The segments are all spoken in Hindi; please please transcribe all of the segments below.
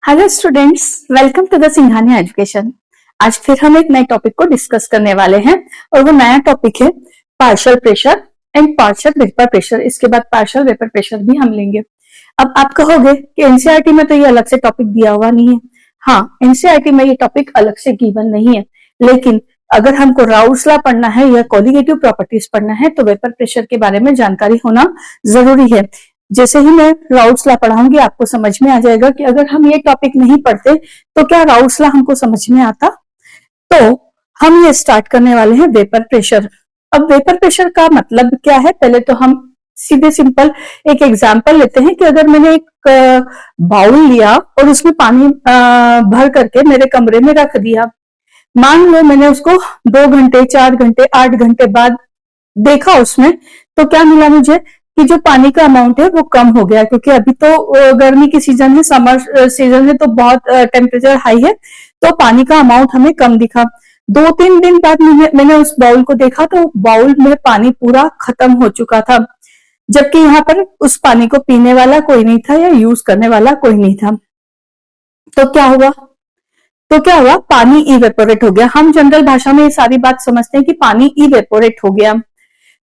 Hello students, welcome to the Singhania education. आज फिर हम एक नए टॉपिक को डिस्कस करने वाले हैं और वो नया टॉपिक है partial pressure and partial vapour pressure. इसके बाद पार्शियल वेपर प्रेशर भी हम लेंगे। अब आप कहोगे कि एनसीईआरटी में तो ये अलग से टॉपिक दिया हुआ नहीं है। हाँ, एनसीईआरटी में ये टॉपिक अलग से गिवन नहीं है, लेकिन अगर हमको राउल्स लॉ पढ़ना है या कोलिगेटिव प्रॉपर्टीज पढ़ना है तो वेपर प्रेशर के बारे में जानकारी होना जरूरी है। जैसे ही मैं राउल्स लॉ पढ़ाऊंगी आपको समझ में आ जाएगा कि अगर हम ये टॉपिक नहीं पढ़ते तो क्या राउल्स लॉ हमको समझ में आता। तो हम ये स्टार्ट करने वाले हैं वेपर प्रेशर। अब वेपर प्रेशर का मतलब क्या है, पहले तो हम सीधे सिंपल एक एग्जांपल लेते हैं कि अगर मैंने एक बाउल लिया और उसमें पानी भर करके मेरे कमरे में रख दिया। मान लो मैंने उसको 2 घंटे 4 घंटे 8 घंटे बाद देखा उसमें, तो क्या मिला मुझे कि जो पानी का अमाउंट है वो कम हो गया, क्योंकि अभी तो गर्मी की सीजन है, समर सीजन है, तो बहुत टेम्परेचर हाई है, तो पानी का अमाउंट हमें कम दिखा। 2-3 दिन बाद मैंने उस बाउल को देखा तो बाउल में पानी पूरा खत्म हो चुका था, जबकि यहाँ पर उस पानी को पीने वाला कोई नहीं था या यूज करने वाला कोई नहीं था। तो क्या हुआ? पानी इवेपोरेट हो गया। हम जनरल भाषा में ये सारी बात समझते हैं कि पानी इवेपोरेट हो गया।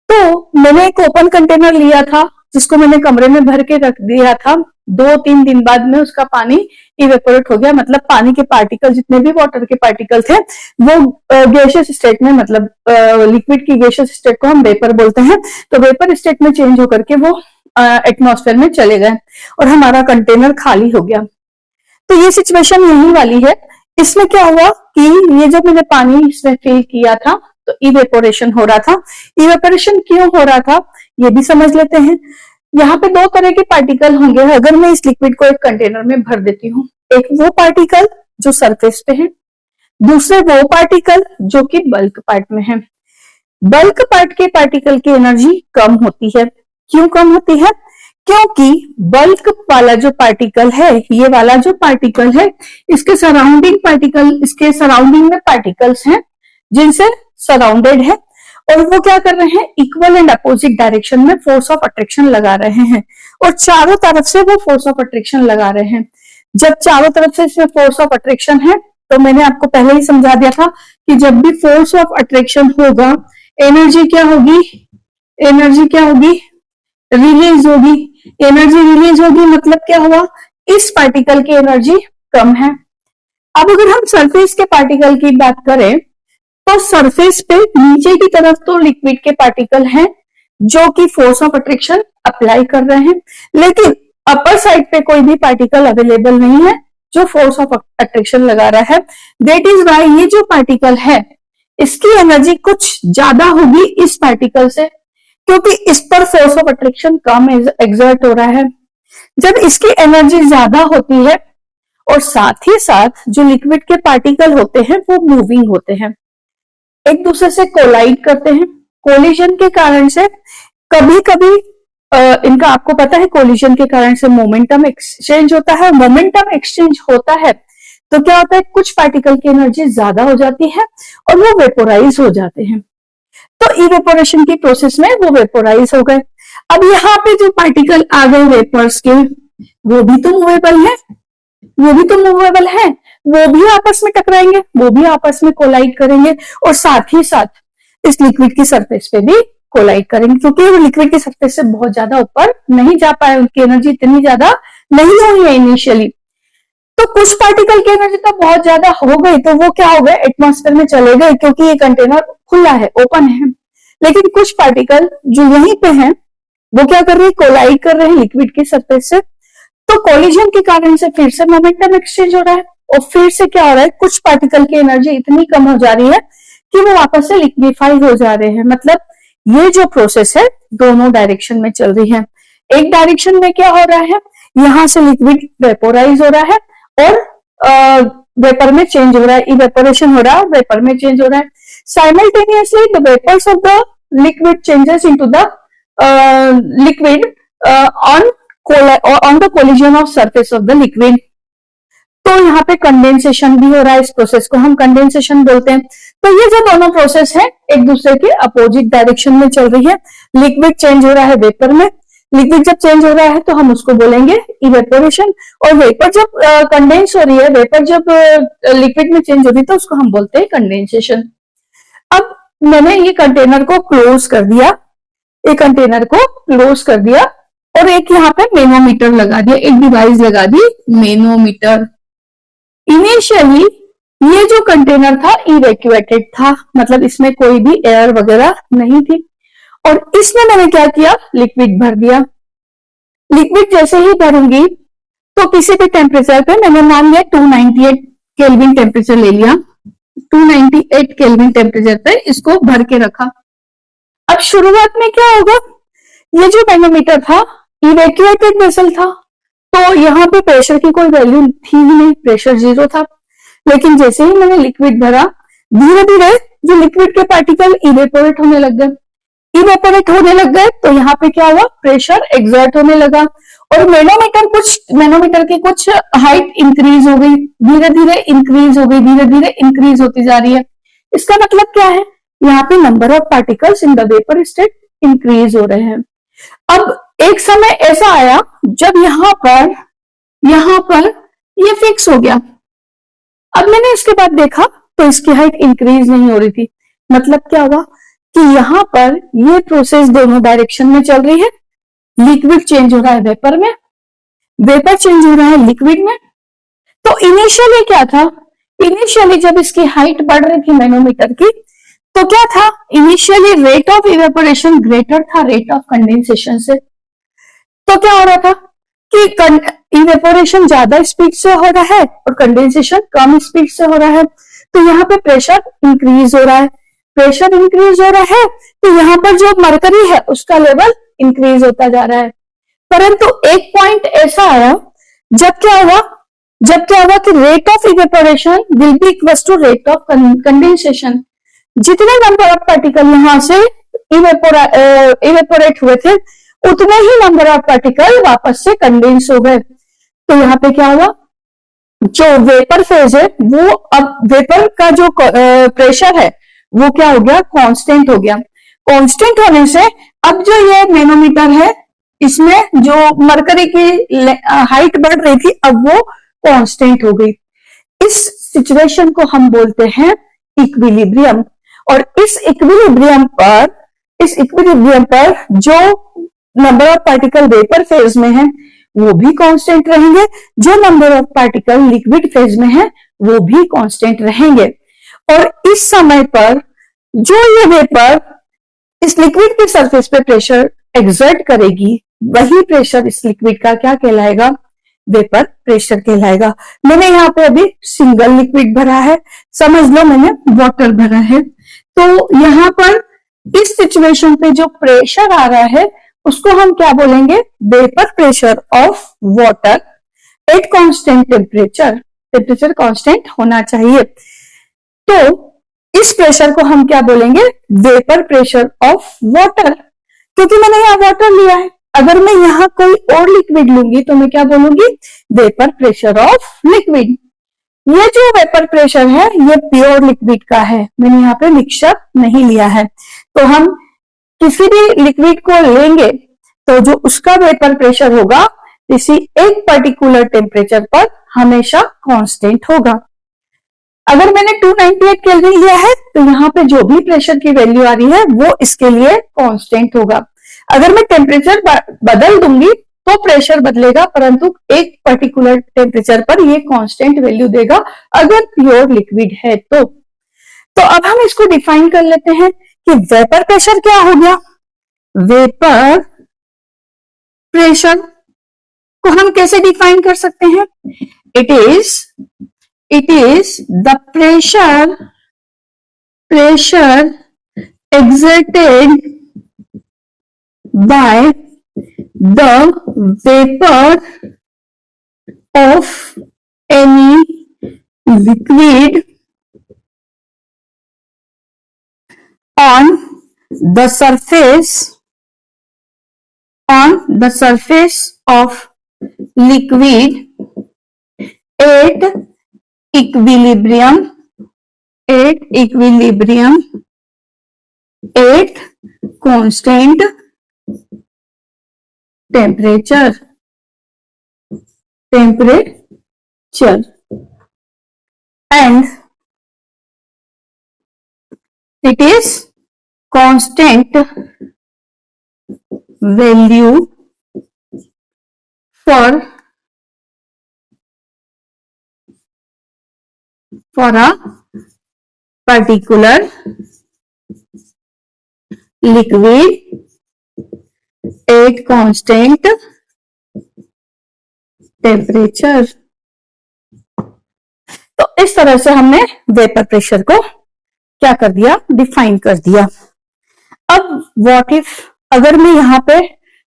तो मैंने एक ओपन कंटेनर लिया था जिसको मैंने कमरे में भर के रख दिया था। 2-3 दिन बाद में उसका पानी इवेपोरेट हो गया, मतलब पानी के पार्टिकल, जितने भी वाटर के पार्टिकल थे वो गैसियस स्टेट में, मतलब लिक्विड की गैसियस स्टेट को हम वेपर बोलते हैं, तो वेपर स्टेट में चेंज होकर के वो एटमॉस्फेयर में चले गए और हमारा कंटेनर खाली हो गया। तो ये सिचुएशन यही वाली है। इसमें क्या हुआ कि ये जब मैंने पानी इसमें फिल किया था तो इवेपोरेशन हो रहा था। इवेपोरेशन क्यों हो रहा था ये भी समझ लेते हैं। यहाँ पे 2 तरह के पार्टिकल होंगे अगर मैं इस लिक्विड को एक कंटेनर में भर देती हूँ। एक वो पार्टिकल जो सरफेस पे है, दूसरे वो पार्टिकल जो कि बल्क पार्ट में है। बल्क पार्ट के पार्टिकल की एनर्जी कम होती है। क्यों कम होती है? क्योंकि बल्क वाला जो पार्टिकल है, ये वाला जो पार्टिकल है, इसके सराउंडिंग में पार्टिकल्स हैं जिनसे सराउंडेड है, और वो क्या कर रहे हैं, इक्वल एंड अपोजिट डायरेक्शन में फोर्स ऑफ अट्रैक्शन लगा रहे हैं, और चारों तरफ से वो फोर्स ऑफ अट्रैक्शन लगा रहे हैं। जब चारों तरफ से इसमें फोर्स ऑफ अट्रैक्शन है, तो मैंने आपको पहले ही समझा दिया था कि जब भी फोर्स ऑफ अट्रैक्शन होगा, एनर्जी क्या होगी, रिलीज होगी। एनर्जी रिलीज होगी मतलब क्या हुआ, इस पार्टिकल की एनर्जी कम है। अब अगर हम सरफेस के पार्टिकल की बात करें तो सरफेस पे नीचे की तरफ तो लिक्विड के पार्टिकल हैं जो कि फोर्स ऑफ अट्रैक्शन अप्लाई कर रहे हैं, लेकिन अपर साइड पे कोई भी पार्टिकल अवेलेबल नहीं है जो फोर्स ऑफ अट्रैक्शन लगा रहा है। दैट इज व्हाई ये जो पार्टिकल है इसकी एनर्जी कुछ ज्यादा होगी इस पार्टिकल से, क्योंकि इस पर force of attraction come exert हो रहा है। जब इसकी एनर्जी ज्यादा होती है और साथ ही साथ जो लिक्विड के पार्टिकल होते हैं वो मूविंग होते हैं, एक दूसरे से कोलाइड करते हैं। कोलिजन के कारण से कभी कभी इनका आपको पता है, कोलिजन के कारण से मोमेंटम एक्सचेंज होता है। मोमेंटम एक्सचेंज होता है तो क्या होता है, कुछ पार्टिकल की एनर्जी ज्यादा हो जाती है और वो वेपोराइज हो जाते हैं। तो इवेपोरेशन की प्रोसेस में वो वेपोराइज हो गए। अब यहाँ पे जो पार्टिकल आ गए वेपर्स के, वो भी तो मूवेबल है, वो भी आपस में टकराएंगे, वो भी आपस में कोलाइड करेंगे, और साथ ही साथ इस लिक्विड की सरफेस पे भी कोलाइड करेंगे, क्योंकि वो लिक्विड की सरफेस से बहुत ज्यादा ऊपर नहीं जा पाए, उनकी एनर्जी इतनी ज्यादा नहीं हुई है इनिशियली। तो कुछ पार्टिकल की एनर्जी तो बहुत ज्यादा हो गई, तो वो क्या हो गए, एटमॉस्फेयर में चले गए, क्योंकि ये कंटेनर खुला है, ओपन है। लेकिन कुछ पार्टिकल जो यहीं पे हैं वो क्या कर रहे हैं, कोलाइड कर रहे हैं लिक्विड की सरफेस से। तो कोलिजन के कारण से फिर से मोमेंटम एक्सचेंज हो रहा है, और फिर से क्या हो रहा है, कुछ पार्टिकल की एनर्जी इतनी कम हो जा रही है कि वो वापस से लिक्विफाई हो जा रहे हैं। मतलब ये जो प्रोसेस है दोनों डायरेक्शन में चल रही है। एक डायरेक्शन में क्या हो रहा है, यहां से लिक्विड वेपोराइज हो रहा है और वेपर में चेंज हो रहा है, इवेपोरेशन हो रहा है, वेपर में चेंज हो रहा है। Simultaneously the vapours of the liquid changes into the liquid on the collision of surface of the liquid. तो यहाँ पे कंडेंसेशन भी हो रहा है, इस प्रोसेस को हम कंडेंसेशन बोलते हैं। तो ये जो दोनों प्रोसेस है एक दूसरे के अपोजिट डायरेक्शन में चल रही है। लिक्विड चेंज हो रहा है वेपर में, लिक्विड जब चेंज हो रहा है तो हम उसको बोलेंगे इवेपोरेशन, और वेपर जब कंडेंस हो रही है, वेपर जब लिक्विड में चेंज हो रही है तो उसको हम बोलते हैं कंडेंसेशन। अब मैंने ये कंटेनर को क्लोज कर दिया, एक कंटेनर को क्लोज कर दिया और एक यहाँ पे मैनोमीटर लगा दिया, एक डिवाइस लगा दी मैनोमीटर। इनिशियली ये जो कंटेनर था इवैक्यूएटेड था, मतलब इसमें कोई भी एयर वगैरह नहीं थी, और इसमें मैंने क्या किया, लिक्विड भर दिया। लिक्विड जैसे ही भरूंगी तो किसी भी टेम्परेचर पे, मैंने मान लिया 298 केल्विन टेम्परेचर ले लिया, 298 केल्विन टेम्परेचर पे इसको भर के रखा। अब शुरुआत में क्या होगा, ये जो मैनोमीटर था इवैक्यूएटेड वेसल था, तो यहाँ पे प्रेशर की कोई वैल्यू थी ही नहीं, प्रेशर 0 था। लेकिन जैसे ही मैंने लिक्विड भरा, धीरे धीरे जो लिक्विड के पार्टिकल इवेपोरेट होने लग गए, इवेपोरेट होने लग गए तो यहाँ पे क्या हुआ, प्रेशर एक्सर्ट होने लगा, और मैनोमीटर की कुछ हाइट इंक्रीज हो गई, धीरे धीरे इंक्रीज हो गई, धीरे धीरे इंक्रीज होती जा रही है। इसका मतलब क्या है, यहाँ पे number of particles in the vapour state increase हो रहे हैं। अब एक समय ऐसा आया जब यहाँ पर ये फिक्स हो गया। अब मैंने इसके बाद देखा तो इसकी हाइट इंक्रीज नहीं हो रही थी। मतलब क्या हुआ कि यहाँ पर ये प्रोसेस दोनों डायरेक्शन में चल रही है, लिक्विड चेंज हो रहा है वेपर में, वेपर चेंज हो रहा है लिक्विड में। तो इनिशियली क्या था, इनिशियली जब इसकी हाइट बढ़ रही थी मैनोमीटर की, तो क्या था, initially rate of evaporation greater था रेट ऑफ कंडेंसेशन से। तो क्या हो रहा था कि इवेपोरेशन ज्यादा स्पीड से हो रहा है और कंडेंसेशन कम स्पीड से हो रहा है, तो यहाँ पे प्रेशर इंक्रीज हो रहा है, प्रेशर इंक्रीज हो रहा है तो यहाँ पर जो मरकरी है उसका लेवल इंक्रीज होता जा रहा है। परंतु एक पॉइंट ऐसा आया जब क्या हुआ कि rate of evaporation will be equal to rate of condensation. जितने नंबर ऑफ पार्टिकल यहां से इवेपोरेट हुए थे, उतने ही नंबर ऑफ पार्टिकल वापस से कंडेंस हो गए। तो यहाँ पे क्या हुआ, जो वेपर फेज है वो, अब वेपर का जो प्रेशर है वो क्या हो गया, कांस्टेंट हो गया। कांस्टेंट होने से अब जो ये मैनोमीटर है, इसमें जो मरकरी की हाइट बढ़ रही थी, अब वो कांस्टेंट हो गई। इस सिचुएशन को हम बोलते हैं इक्विलिब्रियम। और इस इक्विलिब्रियम पर जो number of particle vapour phase में है वो भी कांस्टेंट रहेंगे, जो number of particle liquid phase में है वो भी कांस्टेंट रहेंगे। और इस समय पर जो ये वेपर इस लिक्विड के सरफेस पे प्रेशर एक्सर्ट करेगी, वही प्रेशर इस लिक्विड का क्या कहलाएगा, वेपर प्रेशर कहलाएगा। मैंने यहाँ पे अभी सिंगल लिक्विड भरा है, समझ लो मैंने वाटर भरा है। तो यहाँ पर इस सिचुएशन पे जो प्रेशर आ रहा है उसको हम क्या बोलेंगे, vapour pressure of water at constant temperature. Temperature constant होना चाहिए। तो इस प्रेशर को हम क्या बोलेंगे, वेपर प्रेशर ऑफ वाटर, क्योंकि मैंने यहाँ वाटर लिया है। अगर मैं यहाँ कोई और लिक्विड लूंगी तो मैं क्या बोलूंगी, वेपर प्रेशर ऑफ लिक्विड। ये जो वेपर प्रेशर है ये प्योर लिक्विड का है, मैंने यहाँ पे मिक्सचर नहीं लिया है। तो हम किसी भी लिक्विड को लेंगे तो जो उसका वेपर प्रेशर होगा किसी एक पर्टिकुलर टेम्परेचर पर हमेशा कांस्टेंट होगा। अगर मैंने 298 केल्विन लिया है तो यहाँ पे जो भी प्रेशर की वैल्यू आ रही है वो इसके लिए कांस्टेंट होगा। अगर मैं टेम्परेचर बदल दूंगी तो प्रेशर बदलेगा, परंतु एक पर्टिकुलर टेम्परेचर पर ये कांस्टेंट वैल्यू देगा अगर प्योर लिक्विड है तो अब हम इसको डिफाइन कर लेते हैं कि वेपर प्रेशर क्या हो गया। वेपर प्रेशर को हम कैसे डिफाइन कर सकते हैं, it is the pressure exerted by the vapor of any liquid on the surface of liquid at equilibrium at constant temperature, temperature, and it is constant value for a particular liquid at constant temperature. तो इस तरह से हमने वेपर प्रेशर को क्या कर दिया, डिफाइन कर दिया. अब व्हाट इफ अगर मैं यहां पे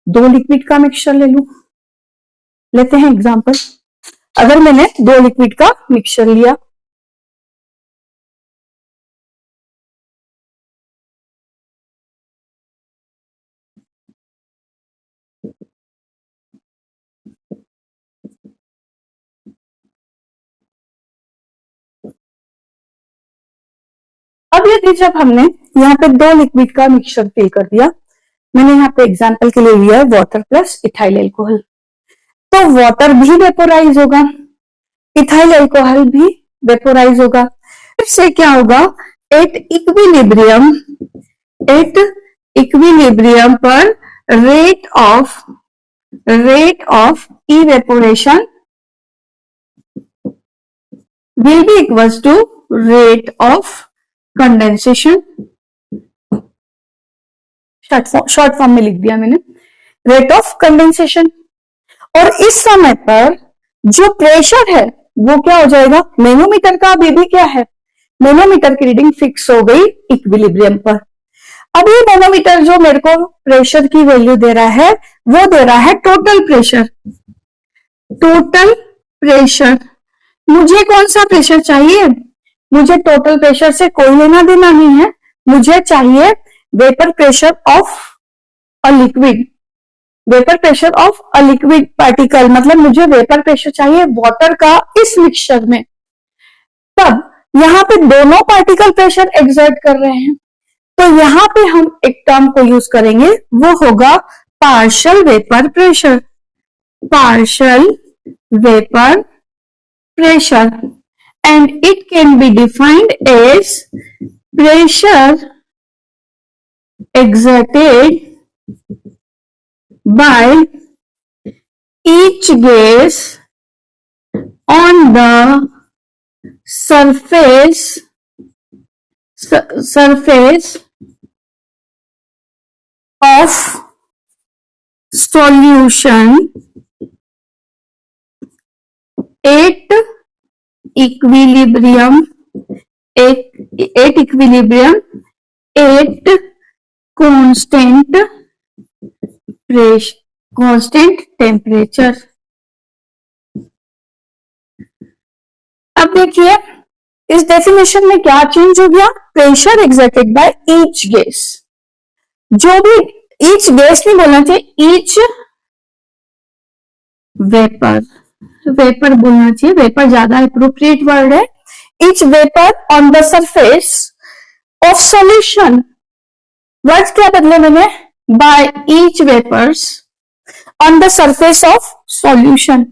दो लिक्विड का मिक्सचर ले लूं, लेते हैं एग्जांपल. अगर मैंने दो लिक्विड का मिक्सचर लिया, अब यदि जब हमने यहाँ पे दो लिक्विड का मिक्सचर फिल कर दिया, मैंने यहाँ पे एग्जांपल के लिए लिया है वाटर प्लस इथाइल अल्कोहल, तो वाटर भी वेपोराइज होगा, इथाइल अल्कोहल भी वेपोराइज होगा. फिर से क्या होगा, एट इक्विलिब्रियम पर rate of evaporation will be equals to rate of condensation. Short form में लिख दिया मैंने, रेट ऑफ कंडेंसेशन. और इस समय पर जो प्रेशर है वो क्या हो जाएगा, मैनोमीटर का अभी भी क्या है, मैनोमीटर की रीडिंग फिक्स हो गई इक्विलिब्रियम पर. अब ये मैनोमीटर जो मेरे को प्रेशर की वैल्यू दे रहा है वो दे रहा है टोटल प्रेशर. टोटल प्रेशर, मुझे कौन सा प्रेशर चाहिए, मुझे टोटल प्रेशर से कोई लेना देना नहीं है, मुझे चाहिए vapour pressure of a liquid, vapour pressure of a liquid particle, मतलब मुझे वेपर प्रेशर चाहिए वाटर का इस मिक्सचर में. तब यहां पे दोनों पार्टिकल प्रेशर एक्सर्ट कर रहे हैं, तो यहां पे हम एक टर्म को यूज करेंगे, वो होगा partial vapour pressure. Partial vapour pressure, and it can be defined as pressure exerted by each gas on the surface of solution at equilibrium at constant temperature. अब देखिए इस डेफिनेशन में क्या चेंज हो गया, pressure exerted by each gas. जो भी ईच गैस नहीं बोलना चाहिए, ईच वेपर बोलना चाहिए, वेपर ज्यादा एप्रोप्रिएट वर्ड है. Each vapour on the surface of solution, words क्या बदले मैंने, by each vapours on the surface of solution,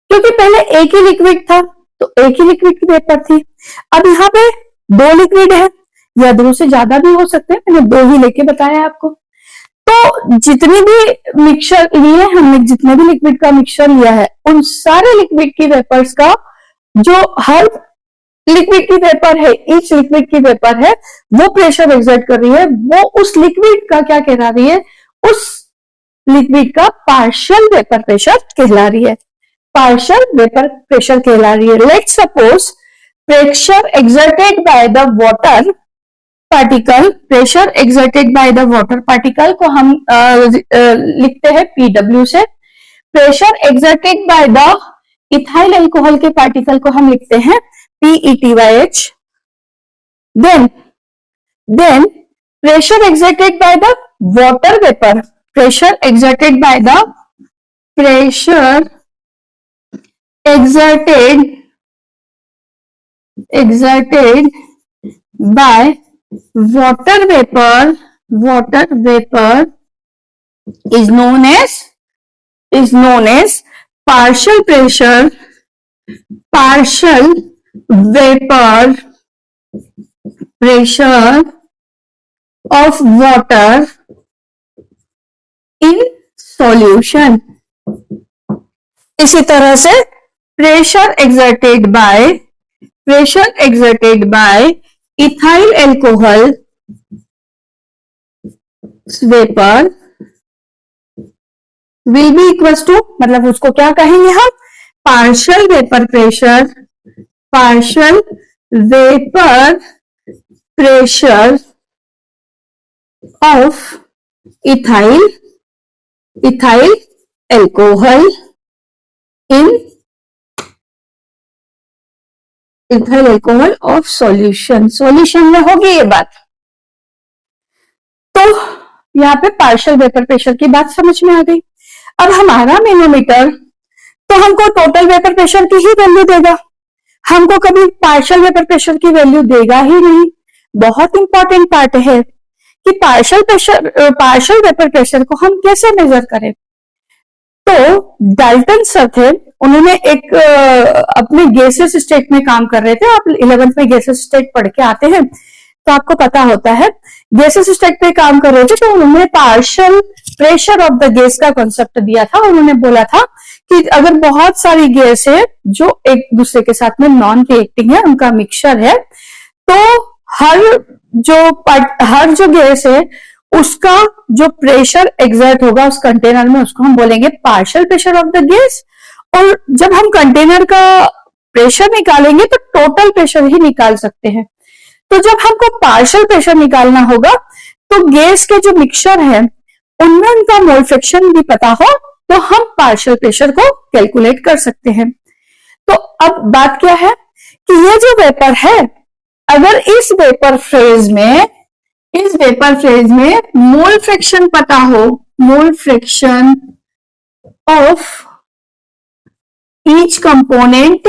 क्योंकि पहले एक ही लिक्विड था तो एक ही लिक्विड की वेपर थी. अब यहाँ पे दो लिक्विड है या दो से ज्यादा भी हो सकते हैं, मैंने दो ही लेके बताया आपको. तो जितनी भी मिक्सचर लिए हमने, जितने भी लिक्विड का मिक्सचर लिया है, उन सारे लिक्विड की वेपर्स का जो हर लिक्विड की वेपर है, ईच लिक्विड की वेपर है, वो प्रेशर एक्सर्ट कर रही है, वो उस लिक्विड का क्या कहला रही है, उस लिक्विड का पार्शियल वेपर प्रेशर कहला रही है. पार्शियल वेपर प्रेशर कहला रही है. Let's suppose pressure exerted by the water particle, pressure exerted by the water particle को हम लिखते हैं PW से. Pressure exerted by the ethyl alcohol के पार्टिकल को हम लिखते हैं PETYH. Then pressure exerted by the water vapour, pressure exerted by the pressure exerted by water vapor is known as is known as partial pressure, partial vapor pressure of water in solution. इसी तरह से pressure exerted by ethyl alcohol vapor will be equals to, मतलब उसको क्या कहेंगे हम, partial vapor pressure of ethyl alcohol in ethyl alcohol of solution में होगी ये बात। तो यहाँ पे पार्शियल वेपर प्रेशर की बात समझ में आ गई। अब हमारा मैनोमीटर तो हमको टोटल वेपर प्रेशर की ही वैल्यू देगा, हमको कभी पार्शियल वेपर प्रेशर की वैल्यू देगा ही नहीं। बहुत इंपॉर्टेंट पार्ट है कि पार्शियल वेपर प्रेशर को हम कैसे मेजर करें। तो डाल्टन सर थे, उन्होंने एक अपने गैसेस स्टेट में काम कर रहे थे। आप 11th में गैसेस स्टेट पढ़ के आते हैं तो आपको पता होता है। गैसेस स्टेट पे काम कर रहे थे तो उन्होंने partial pressure of the gas का कॉन्सेप्ट दिया था। उन्होंने बोला था कि अगर बहुत सारी गैस है जो एक दूसरे के साथ में नॉन रिएक्टिंग है, उनका मिक्सचर है, तो हर जो गैस है उसका जो प्रेशर एग्जर्ट होगा उस कंटेनर में, उसको हम बोलेंगे partial pressure of the gas. और जब हम कंटेनर का प्रेशर निकालेंगे तो टोटल प्रेशर ही निकाल सकते हैं। तो जब हमको पार्शियल प्रेशर निकालना होगा तो गैस के जो मिक्सचर है उनमें उनका मोल फ्रैक्शन भी पता हो तो हम पार्शियल प्रेशर को कैलकुलेट कर सकते हैं। तो अब बात क्या है कि ये जो वेपर है, अगर इस वेपर फेज में मोल फ्रैक्शन पता हो, मोल fraction of each component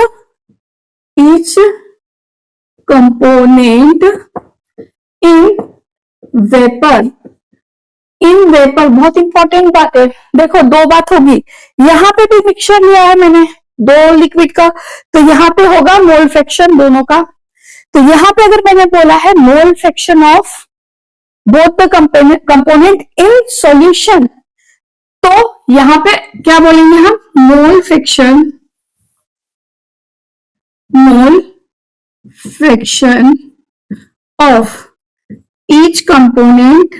in vapour बहुत इंपॉर्टेंट बात है। देखो दो बात होगी, यहां पे भी मिक्सचर लिया है मैंने दो लिक्विड का, तो यहाँ पे होगा मोल फ्रैक्शन दोनों का। तो यहाँ पे अगर मैंने बोला है मोल fraction of both the component in solution, तो यहाँ पे क्या बोलेंगे हम, मोल fraction of each component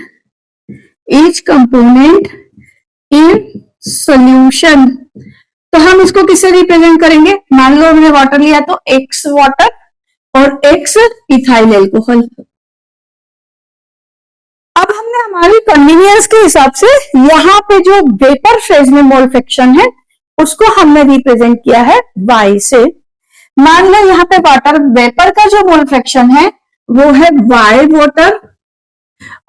in solution. तो हम इसको किससे रिप्रेजेंट करेंगे, मान लो हमने वाटर लिया तो x वाटर और x इथाइल एल्कोहल। अब हमने हमारी कन्वीनियंस के हिसाब से यहाँ पे जो वेपर फेज में मोल फ्रैक्शन है उसको हमने रिप्रेजेंट किया है y से। मान लो यहाँ पे वाटर वेपर का जो मोल फ्रैक्शन है वो है y वाटर,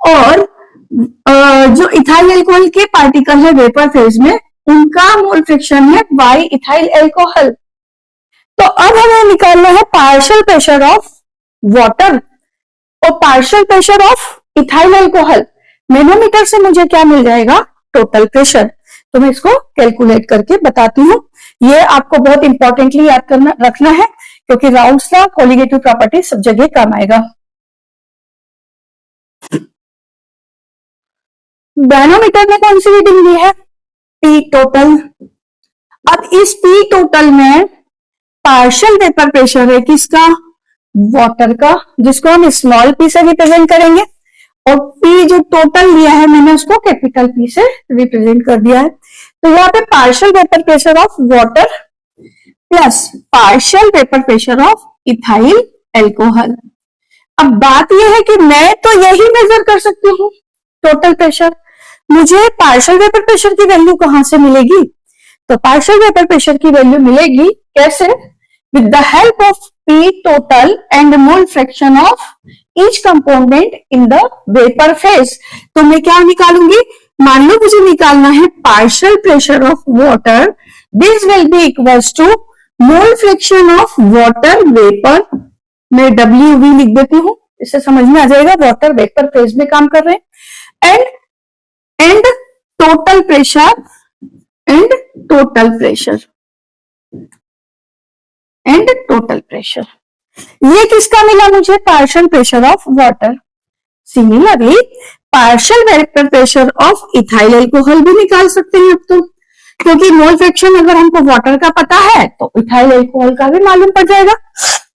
और जो इथाइल एल्कोहल के पार्टिकल है वेपर फेज में उनका मोल फ्रैक्शन है y इथाइल एल्कोहल। तो अब हमें निकालना है पार्शियल प्रेशर ऑफ वाटर और partial pressure of ethyl alcohol. Manometer से मुझे क्या मिल जाएगा, टोटल प्रेशर। तो मैं इसको कैलकुलेट करके बताती हूँ। ये आपको बहुत इंपॉर्टेंटली याद रखना है क्योंकि राउल्स लॉ, कोलिगेटिव प्रॉपर्टी सब जगह काम आएगा। बैरोमीटर में कौन सी रीडिंग दी है, पी टोटल। अब इस पी टोटल में पार्शियल वेपर प्रेशर है किसका, वाटर का, जिसको हम स्मॉल पी से रिप्रेजेंट करेंगे, और पी जो टोटल लिया है मैंने उसको कैपिटल पी से रिप्रेजेंट कर दिया है। तो यहाँ पे partial vapour pressure of water plus partial vapour pressure of ethyl alcohol. अब बात यह है कि मैं तो यही मेजर कर सकती हूँ टोटल प्रेशर, मुझे पार्शियल वेपर प्रेशर की वैल्यू कहां से मिलेगी। तो पार्शियल वेपर प्रेशर की वैल्यू मिलेगी कैसे, with the help of P total and mole fraction of each component in the vapour phase. तो मैं क्या निकालूंगी, मान लो मुझे निकालना है partial pressure of water, this will be equals to mole fraction of water vapour. मैं WV लिख देती हूँ, इससे समझ में आ जाएगा वाटर वेपर फेज में काम कर रहे हैं। And total pressure and total pressure ये किसका मिला मुझे? Partial pressure of water. Similarly partial vapour pressure of ethyl alcohol भी निकाल सकते हैं अब तो, क्योंकि मोल फ्रैक्शन अगर हमको वाटर का पता है तो इथाइल अल्कोहल का भी मालूम पड़ जाएगा।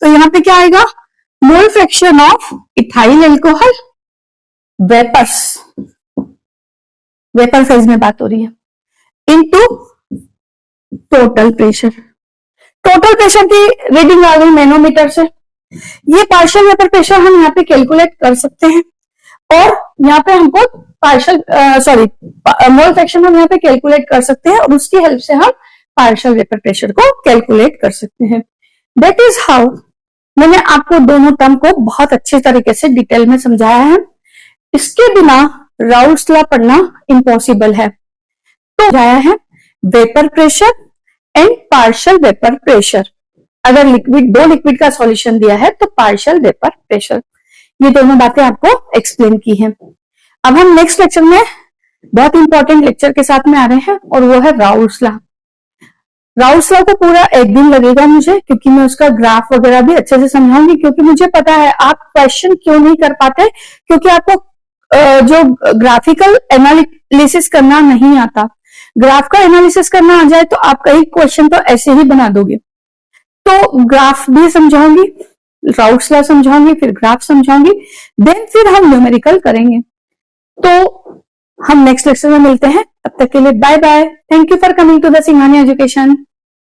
तो यहाँ पे क्या आएगा? Mole fraction of ethyl alcohol vapours, vapour phase में बात हो रही है, into total pressure. Total pressure की रीडिंग आ गई मैनोमीटर से। ये पार्शियल वेपर प्रेशर हम यहाँ पे कैलकुलेट कर सकते हैं, और यहाँ पे हमको पार्शियल मोल फ्रैक्शन हम यहाँ पे कैलकुलेट कर सकते हैं, और उसकी हेल्प से हम पार्शियल वेपर प्रेशर को कैलकुलेट कर सकते हैं। दैट इज हाउ मैंने आपको दोनों टर्म को बहुत अच्छे तरीके से डिटेल में समझाया है। इसके बिना राउल्ट्स लॉ पढ़ना इम्पॉसिबल है। तो समझाया है vapour pressure and partial vapour pressure. अगर दो लिक्विड का सॉल्यूशन दिया है तो पार्शियल वेपर प्रेशर, ये दोनों बातें आपको एक्सप्लेन की हैं। अब हम नेक्स्ट लेक्चर में बहुत इंपॉर्टेंट लेक्चर के साथ में आ रहे हैं, और वो है राउल्ट्स लॉ। राउल्ट्स लॉ को पूरा एक दिन लगेगा मुझे, क्योंकि मैं उसका ग्राफ वगैरह भी अच्छे से समझाऊंगी, क्योंकि मुझे पता है आप क्वेश्चन क्यों नहीं कर पाते, क्योंकि आपको जो ग्राफिकल एनालिसिस करना नहीं आता। ग्राफ का एनालिसिस करना आ जाए तो आप कई क्वेश्चन तो ऐसे ही बना दोगे। तो ग्राफ भी समझाऊंगी, राउल्ट्स लॉ समझाऊंगी, फिर ग्राफ समझाऊंगी, देन फिर हम न्यूमेरिकल करेंगे। तो हम नेक्स्ट लेक्चर में मिलते हैं, तब तक के लिए bye bye. Thank you for coming to the Singhania education.